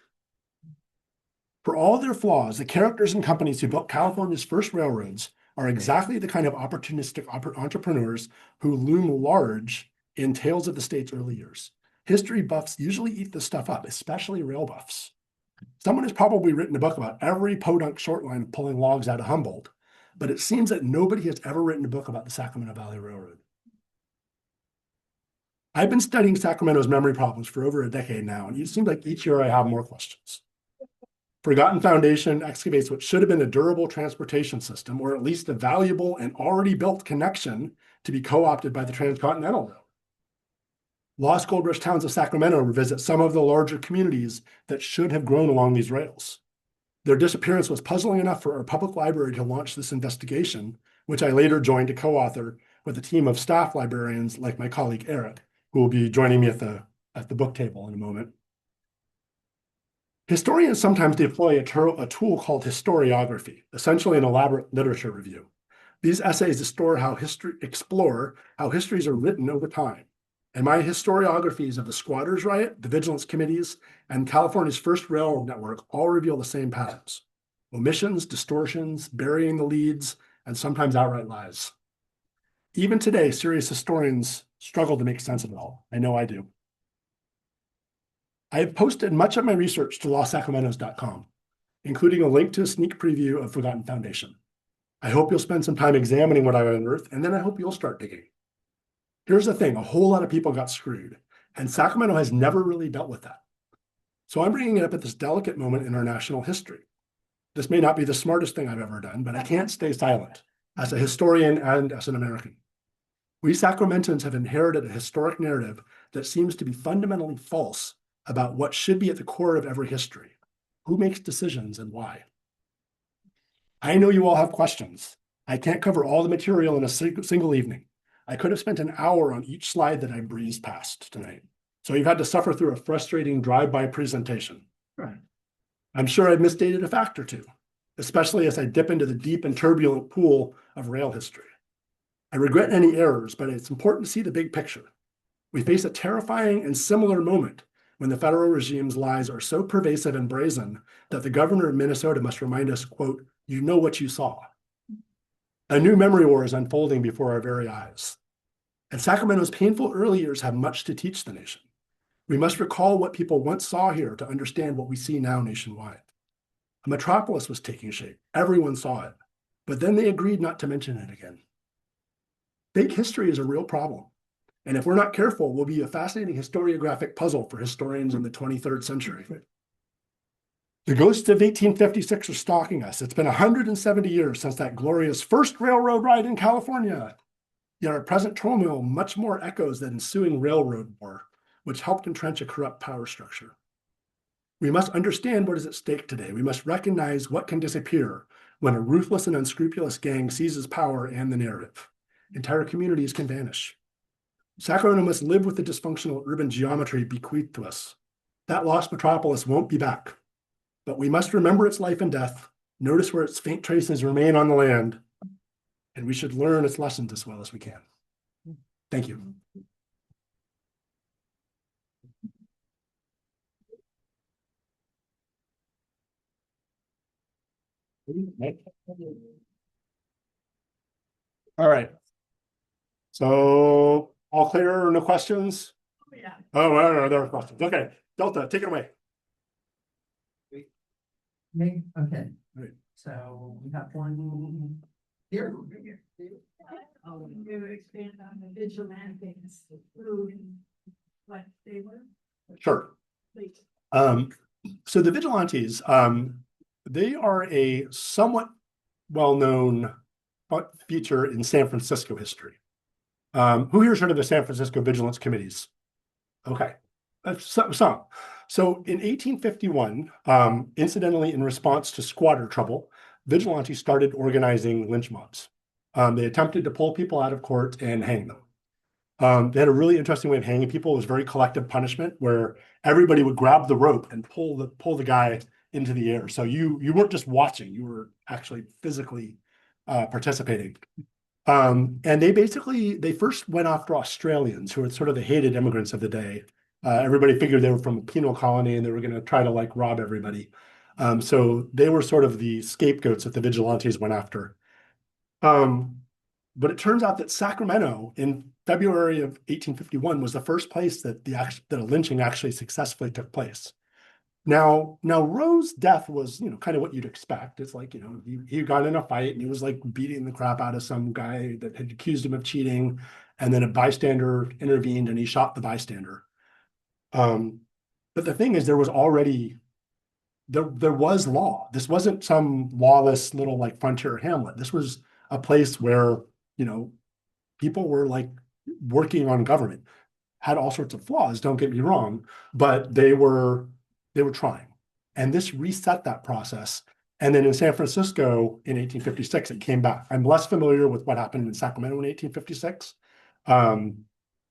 For all their flaws, the characters and companies who built California's first railroads are exactly the kind of opportunistic entrepreneurs who loom large in tales of the state's early years. History buffs usually eat this stuff up, especially rail buffs. Someone has probably written a book about every podunk short line pulling logs out of Humboldt, but it seems that nobody has ever written a book about the Sacramento Valley Railroad. I've been studying Sacramento's memory problems for over a decade now, and it seems like each year I have more questions. Forgotten Foundation excavates what should have been a durable transportation system, or at least a valuable and already built connection to be co-opted by the Transcontinental Railroad. Lost Gold Rush towns of Sacramento revisit some of the larger communities that should have grown along these rails. Their disappearance was puzzling enough for our public library to launch this investigation, which I later joined to co-author with a team of staff librarians like my colleague Eric, who will be joining me at the book table in a moment. Historians sometimes deploy a tool called historiography, essentially an elaborate literature review. These essays explore how histories are written over time. And my historiographies of the Squatters' Riot, the Vigilance Committees, and California's first railroad network all reveal the same patterns: omissions, distortions, burying the leads, and sometimes outright lies. Even today, serious historians struggle to make sense of it all. I know I do. I have posted much of my research to lostsacramentos.com, including a link to a sneak preview of Forgotten Foundation. I hope you'll spend some time examining what I unearthed, and then I hope you'll start digging. Here's the thing, a whole lot of people got screwed, and Sacramento has never really dealt with that. So I'm bringing it up at this delicate moment in our national history. This may not be the smartest thing I've ever done, but I can't stay silent as a historian and as an American. We Sacramentans have inherited a historic narrative that seems to be fundamentally false about what should be at the core of every history. Who makes decisions and why? I know you all have questions. I can't cover all the material in a single evening. I could have spent an hour on each slide that I breezed past tonight. So you've had to suffer through a frustrating drive-by presentation. Right. I'm sure I've misstated a fact or two, especially as I dip into the deep and turbulent pool of rail history. I regret any errors, but it's important to see the big picture. We face a terrifying and similar moment when the federal regime's lies are so pervasive and brazen that the governor of Minnesota must remind us, quote, "You know what you saw." A new memory war is unfolding before our very eyes. And Sacramento's painful early years have much to teach the nation. We must recall what people once saw here to understand what we see now nationwide. A metropolis was taking shape. Everyone saw it. But then they agreed not to mention it again. Fake history is a real problem. And if we're not careful, we'll be a fascinating historiographic puzzle for historians in the 23rd century. The ghosts of 1856 are stalking us. It's been 170 years since that glorious first railroad ride in California. Yet our present turmoil much more echoes the ensuing railroad war, which helped entrench a corrupt power structure. We must understand what is at stake today. We must recognize what can disappear when a ruthless and unscrupulous gang seizes power and the narrative. Entire communities can vanish. Sacramento must live with the dysfunctional urban geometry bequeathed to us. That lost metropolis won't be back. But we must remember its life and death, notice where its faint traces remain on the land, and we should learn its lessons as well as we can. Thank you. All right. So all clear, no questions? Yeah. Oh, no, there are questions. Okay, Delta, take it away. Okay, Right. so we have one here. You expand on the vigilantes, who, what they were. Sure. Please. So the vigilantes, they are a somewhat well-known feature in San Francisco history. Who here's heard of the San Francisco Vigilance Committees? Okay, some. So in 1851, incidentally, in response to squatter trouble, vigilantes started organizing lynch mobs. They attempted to pull people out of court and hang them. They had a really interesting way of hanging people. It was very collective punishment, where everybody would grab the rope and pull the guy into the air. So you weren't just watching; you were actually physically participating. And they first went after Australians, who were sort of the hated immigrants of the day. Everybody figured they were from a penal colony and they were going to try to like rob everybody. So they were sort of the scapegoats that the vigilantes went after. But it turns out that Sacramento in February of 1851 was the first place that that a lynching actually successfully took place. Now Roe's death was, kind of what you'd expect. It's like, he got in a fight and he was like beating the crap out of some guy that had accused him of cheating, and then a bystander intervened and he shot the bystander. But the thing is, there was law. This wasn't some lawless little like frontier hamlet. This was a place where, people were like working on government, had all sorts of flaws, don't get me wrong, but they were trying. And this reset that process. And then in San Francisco in 1856, it came back. I'm less familiar with what happened in Sacramento in 1856,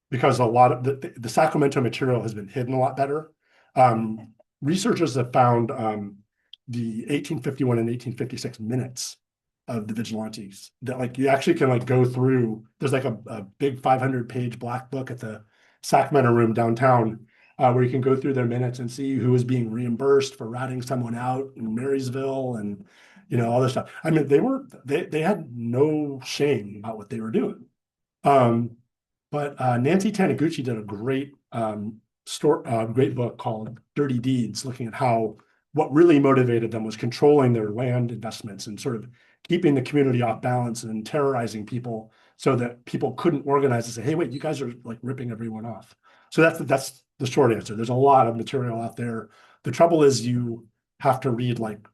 because a lot of the Sacramento material has been hidden a lot better. Researchers have found the 1851 and 1856 minutes of the vigilantes that like you actually can like go through. There's like a big 500-page black book at the Sacramento Room downtown, where you can go through their minutes and see who was being reimbursed for ratting someone out in Marysville and all this stuff. I mean, they had no shame about what they were doing. But Nancy Taniguchi did a great book called Dirty Deeds, looking at what really motivated them was controlling their land investments and sort of keeping the community off balance and terrorizing people so that people couldn't organize and say, hey, wait, you guys are like ripping everyone off. So that's the short answer. There's a lot of material out there. The trouble is you have to read like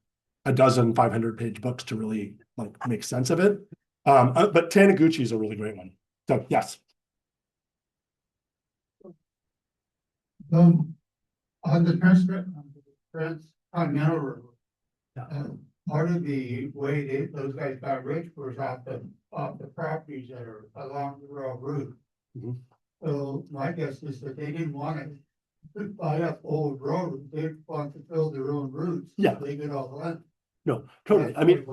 a dozen 500-page books to really like make sense of it. But Taniguchi is a really great one. So yes. On the Transcontinental Road, part of the way those guys got rich was off the properties that are along the rail route. Mhm. So my guess is that they didn't want to buy up old roads. They want to build their own routes. Yeah. They get all the land. No, totally. I mean,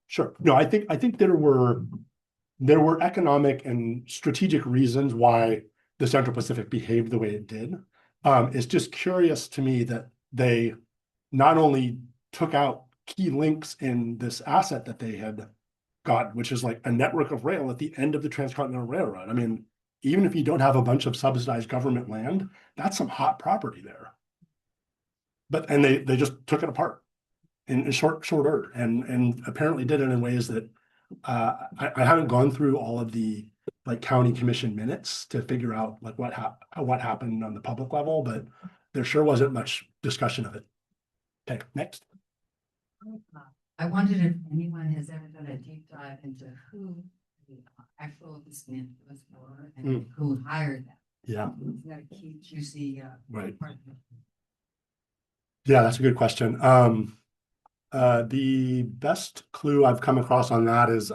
sure. No, I think there were economic and strategic reasons why the Central Pacific behaved the way it did. It's just curious to me that they not only took out key links in this asset that they had got, which is like a network of rail at the end of the Transcontinental Railroad. I mean, even if you don't have a bunch of subsidized government land, that's some hot property there. And they just took it apart in short order, and apparently did it in ways that I haven't gone through all of the like county commission minutes to figure out like what happened on the public level, but there sure wasn't much discussion of it. Okay, next. I wondered if anyone has ever done a deep dive into who the actual dismantlers were and who hired them. Yeah. Isn't that a key juicy Right. part of it? Yeah, that's a good question. The best clue I've come across on that is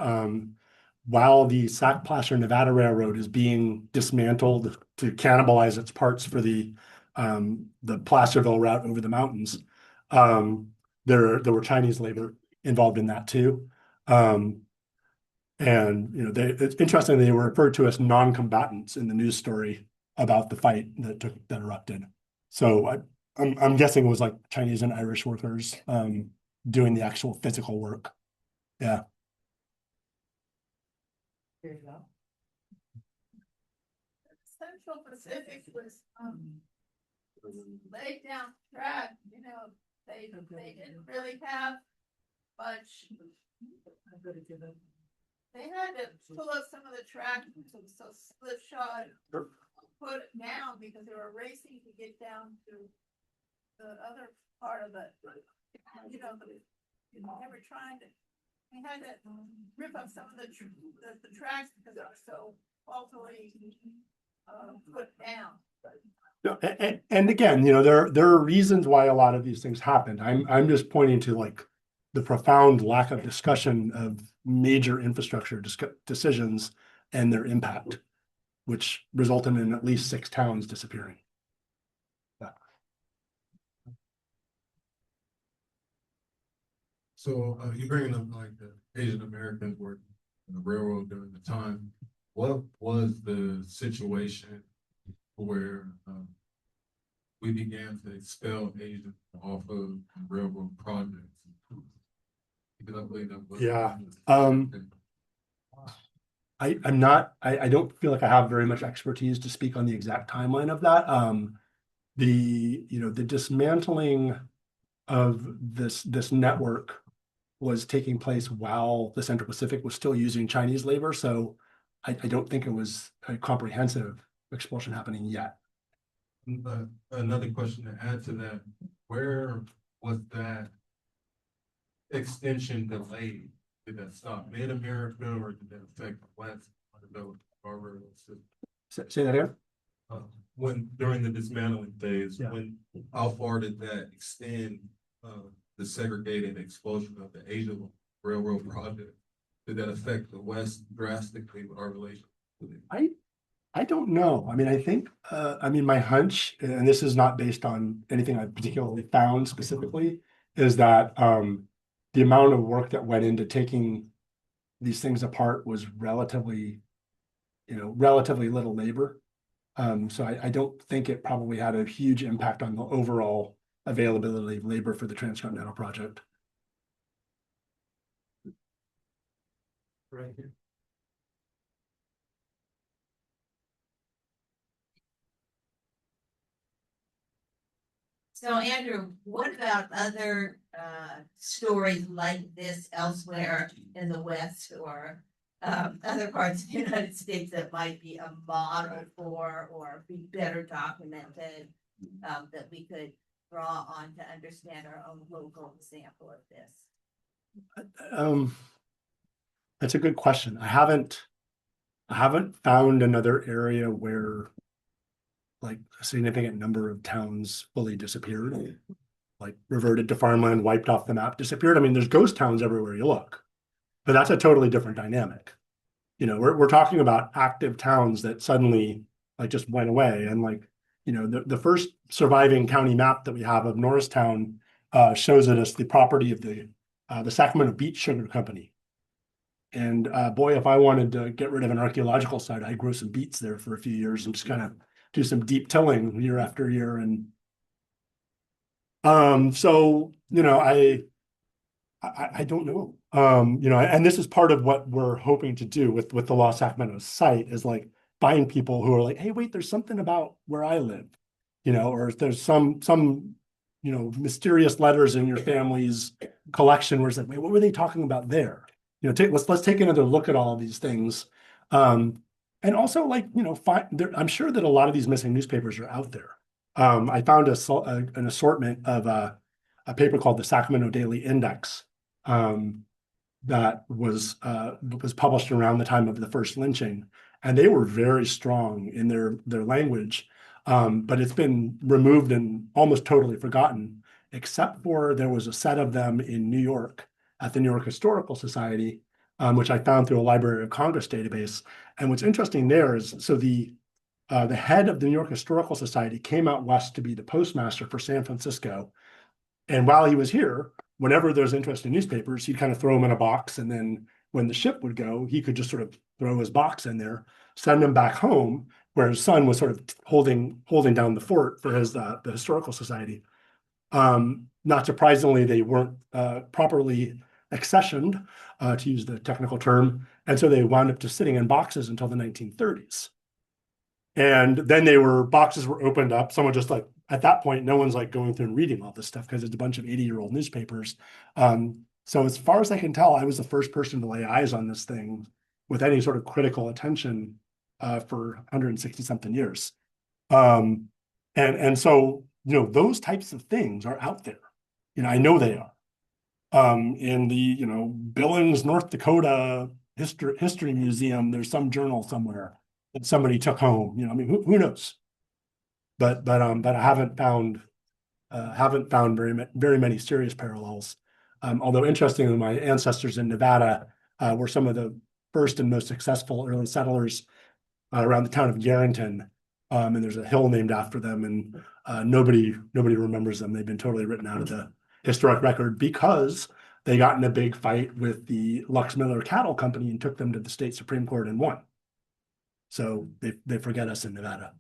while the Sac-Placer Nevada Railroad is being dismantled to cannibalize its parts for the Placerville route over the mountains, there were Chinese labor involved in that too. And it's interesting they were referred to as non-combatants in the news story about the fight that erupted. So I'm guessing it was like Chinese and Irish workers doing the actual physical work. Yeah. There you go. Central Pacific was, laid down track, they didn't really have much. They had to pull up some of the track, so slipshod, put it down because they were racing to get down to the other part of it. They were trying to, they had to rip up some of the tracks because they were so awfully put down. No, and again, there are reasons why a lot of these things happened. I'm just pointing to like the profound lack of discussion of major infrastructure decisions and their impact, which resulted in at least 6 towns disappearing. Yeah. So you bringing up like the Asian Americans were the railroad during the time. What was the situation where we began to expel Asians off of railroad projects? Because I believe that was. Yeah. I don't feel like I have very much expertise to speak on the exact timeline of that. The dismantling of this network was taking place while the Central Pacific was still using Chinese labor. So I don't think it was a comprehensive expulsion happening yet. Another question to add to that, where was that extension delayed? Did that stop mid-America or did that affect the West? Say that again? When during the dismantling phase, Yeah. how far did that extend the segregated expulsion of the Asia Railroad project? Did that affect the West drastically with our relationship with it? I don't know. I mean, I think, my hunch, and this is not based on anything I particularly found specifically, is that the amount of work that went into taking these things apart was relatively little labor. So I don't think it probably had a huge impact on the overall availability of labor for the Transcontinental project. Right here. So Andrew, what about other stories like this elsewhere in the West or other parts of the United States that might be a model for or be better documented that we could draw on to understand our own local example of this? That's a good question. I haven't found another area where like a significant number of towns fully disappeared, like reverted to farmland, wiped off the map, disappeared. I mean, there's ghost towns everywhere you look, but that's a totally different dynamic. We're talking about active towns that suddenly like just went away. And like, the first surviving county map that we have of Norristown shows it as the property of the Sacramento Beach Sugar Company. And boy, if I wanted to get rid of an archaeological site, I'd grow some beets there for a few years and just kind of do some deep tilling year after year. And so, I don't know. And this is part of what we're hoping to do with the Los Sacramento site is like find people who are like, hey, wait, there's something about where I live, or if there's some mysterious letters in your family's collection where it's like, wait, what were they talking about there? Let's take another look at all of these things. And also like, I'm sure that a lot of these missing newspapers are out there. I found an assortment of a paper called the Sacramento Daily Index that was published around the time of the first lynching, and they were very strong in their language, but it's been removed and almost totally forgotten, except for there was a set of them in New York at the New York Historical Society, which I found through a Library of Congress database. And what's interesting there is, so the head of the New York Historical Society came out west to be the postmaster for San Francisco. And while he was here, whenever there's interest in newspapers, he'd kind of throw them in a box. And then when the ship would go, he could just sort of throw his box in there, send them back home, where his son was sort of holding down the fort for the Historical Society. Not surprisingly, they weren't properly accessioned, to use the technical term. And so they wound up just sitting in boxes until the 1930s. And then boxes were opened up. Someone just like, at that point, no one's like going through and reading all this stuff because it's a bunch of 80-year-old newspapers. So as far as I can tell, I was the first person to lay eyes on this thing with any sort of critical attention for 160 something years. And so, those types of things are out there. I know they are. In the, Billings, North Dakota History Museum, there's some journal somewhere that somebody took home. Who knows? But I haven't found very many serious parallels. Although interestingly, my ancestors in Nevada were some of the first and most successful early settlers around the town of Garrington. And there's a hill named after them, and nobody remembers them. They've been totally written out of the historic record because they got in a big fight with the Lux Miller Cattle Company and took them to the state Supreme Court and won. So they forget us in Nevada.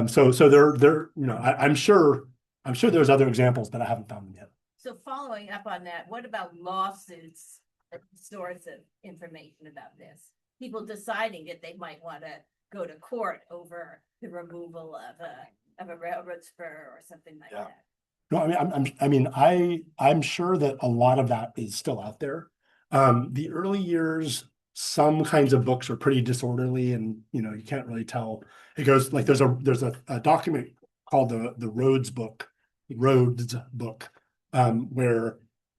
So they're I'm sure there's other examples, but I haven't found them yet. So following up on that, what about lawsuits, as a source of information about this? People deciding that they might want to go to court over the removal of a railroad spur or something like Yeah. that. No, I'm sure that a lot of that is still out there. The early years, some kinds of books are pretty disorderly, and you can't really tell. It goes like there's a document called the Rhodes book, where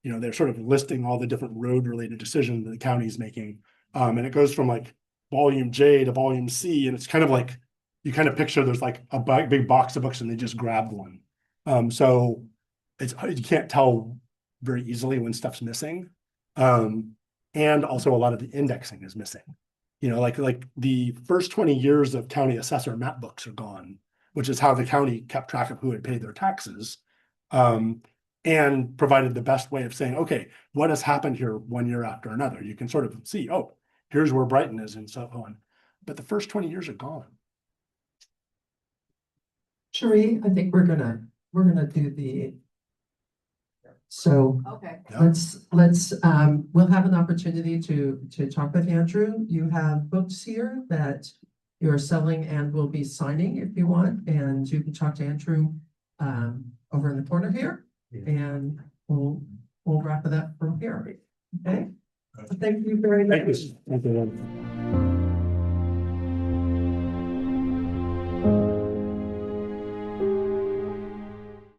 they're sort of listing all the different road related decisions that the county's making. And it goes from like volume J to volume C, and it's kind of like you kind of picture there's like a big box of books and they just grabbed one. So you can't tell very easily when stuff's missing. And also a lot of the indexing is missing. Like the first 20 years of county assessor map books are gone, which is how the county kept track of who had paid their taxes. And provided the best way of saying, okay, what has happened here 1 year after another? You can sort of see, oh, here's where Brighton is and so on. But the first 20 years are gone. Sheree, I think we're gonna do the. So Okay. Yeah. we'll have an opportunity to talk with Andrew. You have books here that you're selling and will be signing if you want, and you can talk to Andrew over in the corner here, and we'll wrap it up from here. Okay? Thank you very much. Thank you.